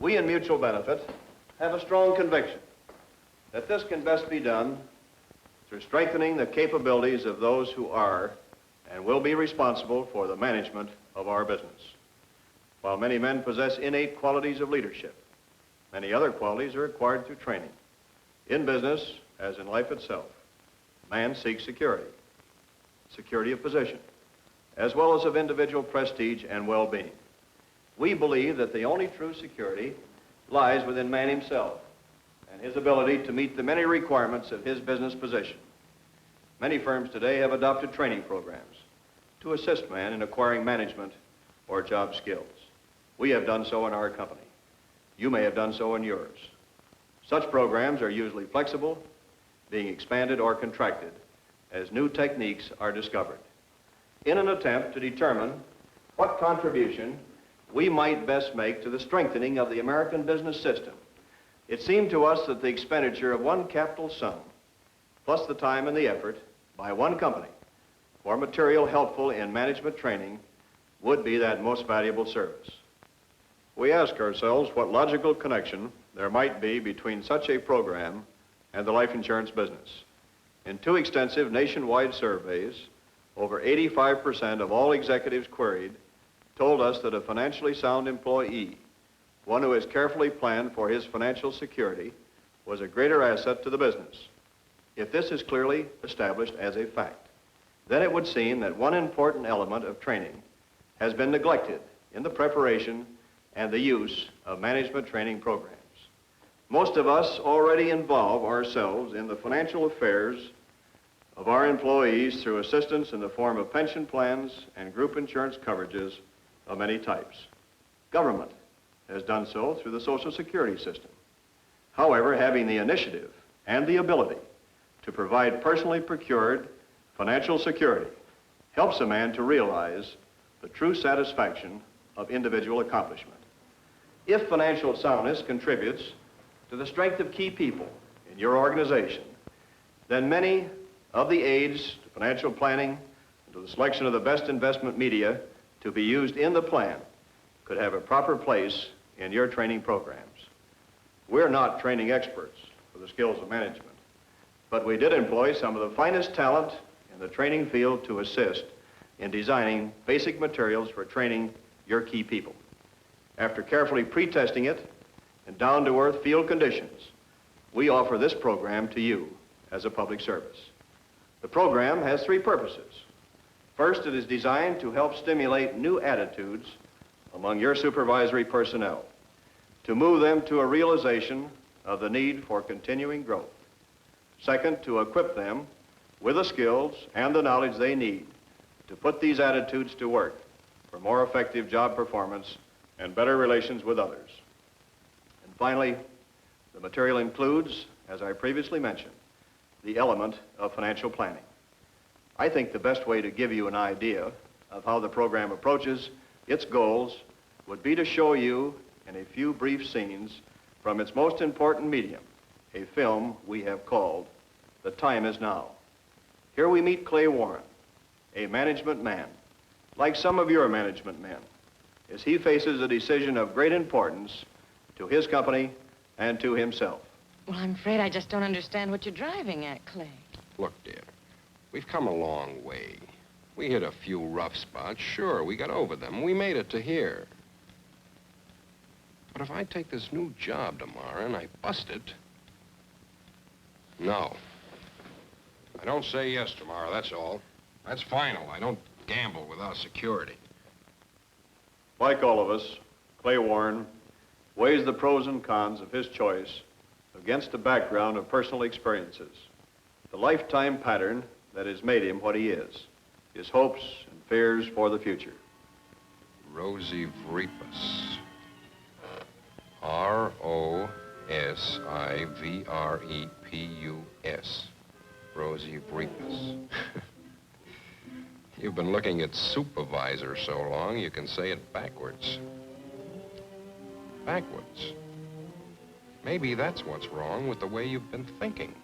We in Mutual Benefit have a strong conviction that this can best be done through strengthening the capabilities of those who are and will be responsible for the management of our business. While many men possess innate qualities of leadership, many other qualities are acquired through training. In business, as in life itself, man seeks security, security of position, as well as of individual prestige and well-being. We believe that the only true security lies within man himself and his ability to meet the many requirements of his business position. Many firms today have adopted training programs to assist man in acquiring management or job skills. We have done so in our company. You may have done so in yours. Such programs are usually flexible, being expanded or contracted as new techniques are discovered. In an attempt to determine what contribution we might best make to the strengthening of the American business system, it seemed to us that the expenditure of one capital sum, plus the time and the effort by one company for material helpful in management training, would be that most valuable service. We ask ourselves what logical connection there might be between such a program and the life insurance business. In two extensive nationwide surveys, over 85% of all executives queried told us that a financially sound employee, one who has carefully planned for his financial security, was a greater asset to the business. If this is clearly established as a fact, then it would seem that one important element of training has been neglected in the preparation and the use of management training programs. Most of us already involve ourselves in the financial affairs of our employees through assistance in the form of pension plans and group insurance coverages of many types. Government has done so through the Social Security system. However, having the initiative and the ability to provide personally procured financial security helps a man to realize the true satisfaction of individual accomplishment. If financial soundness contributes to the strength of key people in your organization, then many of the aids to financial planning and to the selection of the best investment media to be used in the plan could have a proper place in your training programs. We're not training experts for the skills of management, but we did employ some of the finest talent in the training field to assist in designing basic materials for training your key people. After carefully pre-testing it in down-to-earth field conditions, we offer this program to you as a public service. The program has three purposes. First, it is designed to help stimulate new attitudes among your supervisory personnel, to move them to a realization of the need for continuing growth. Second, to equip them with the skills and the knowledge they need to put these attitudes to work for more effective job performance and better relations with others. And finally, the material includes, as I previously mentioned, the element of financial planning. I think the best way to give you an idea of how the program approaches its goals would be to show you in a few brief scenes from its most important medium, a film we have called The Time Is Now. Here we meet Clay Warren, a management man, like some of your management men, as he faces a decision of great importance to his company and to himself. Well, I'm afraid I just don't understand what you're driving at, Clay. Look, dear, we've come a long way. We hit a few rough spots. Sure, we got over them. We made it to here. But if I take this new job tomorrow and I bust it... No. I don't say yes tomorrow, that's all. That's final. I don't gamble without security. Like all of us, Clay Warren weighs the pros and cons of his choice against a background of personal experiences, the lifetime pattern that has made him what he is, his hopes and fears for the future. Rosie Vrepus. R-O-S-I-V-R-E-P-U-S. Rosie Vrepus. You've been looking at supervisor so long, you can say it backwards. Backwards. Maybe that's what's wrong with the way you've been thinking.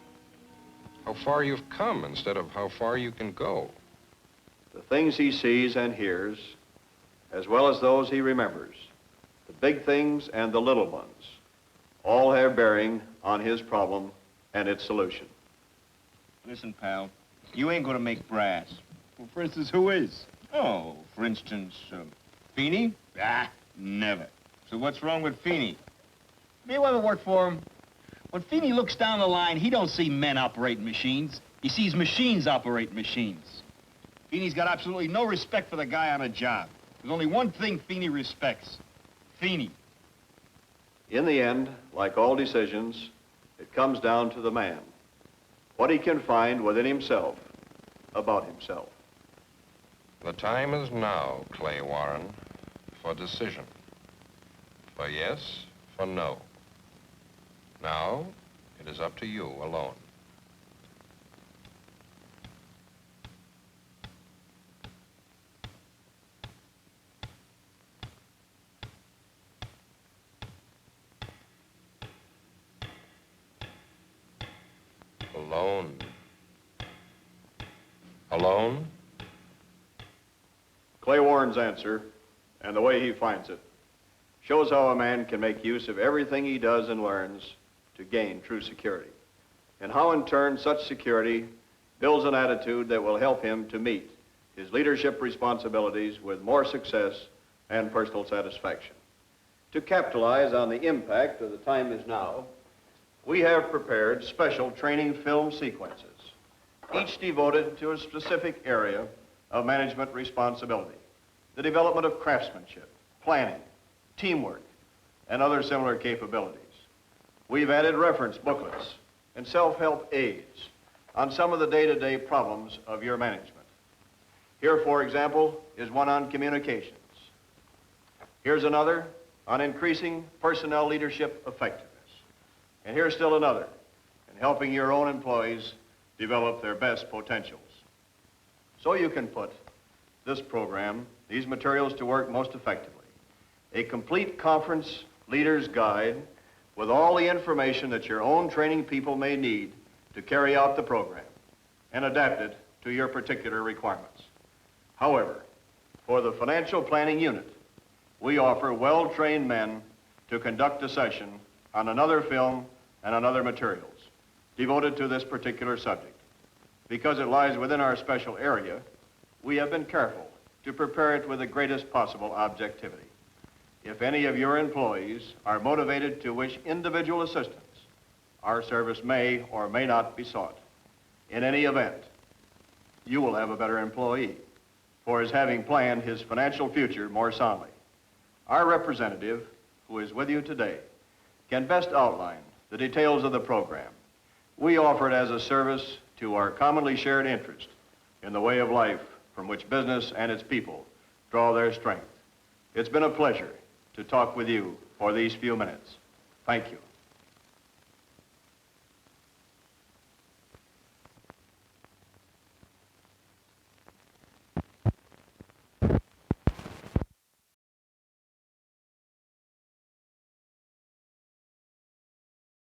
How far you've come instead of how far you can go. The things he sees and hears, as well as those he remembers, The big things and the little ones all have bearing on his problem and its solution. Listen, pal, you ain't gonna make brass. Well, for instance, who is? Oh, for instance, Feeney? Ah, never. So what's wrong with Feeney? Me ever work for him? When Feeney looks down the line, he don't see men operating machines. He sees machines operating machines. Feeney's got absolutely no respect for the guy on a job. There's only one thing Feeney respects. Feeney. In the end, like all decisions, it comes down to the man. What he can find within himself about himself. The time is now, Clay Warren, for decision. For yes, for no. Now, it is up to you alone. Alone. Alone? Clay Warren's answer, and the way he finds it, shows how a man can make use of everything he does and learns to gain true security, and how in turn such security builds an attitude that will help him to meet his leadership responsibilities with more success and personal satisfaction. To capitalize on the impact of the time is now, we have prepared special training film sequences, each devoted to a specific area of management responsibility, the development of craftsmanship, planning, teamwork, and other similar capabilities. We've added reference booklets and self-help aids on some of the day-to-day problems of your management. Here, for example, is one on communications. Here's another on increasing personnel leadership effectiveness. And here's still another in helping your own employees develop their best potentials. So you can put this program, these materials to work most effectively. A complete conference leader's guide with all the information that your own training people may need to carry out the program and adapt it to your particular requirements. However, for the financial planning unit, we offer well-trained men to conduct a session on another film and on other materials devoted to this particular subject. Because it lies within our special area, we have been careful to prepare it with the greatest possible objectivity. If any of your employees are motivated to wish individual assistance, our service may or may not be sought. In any event, you will have a better employee for his having planned his financial future more soundly. Our representative, who is with you today, can best outline the details of the program. We offer it as a service to our commonly shared interest in the way of life from which business and its people draw their strength. It's been a pleasure to talk with you for these few minutes. Thank you.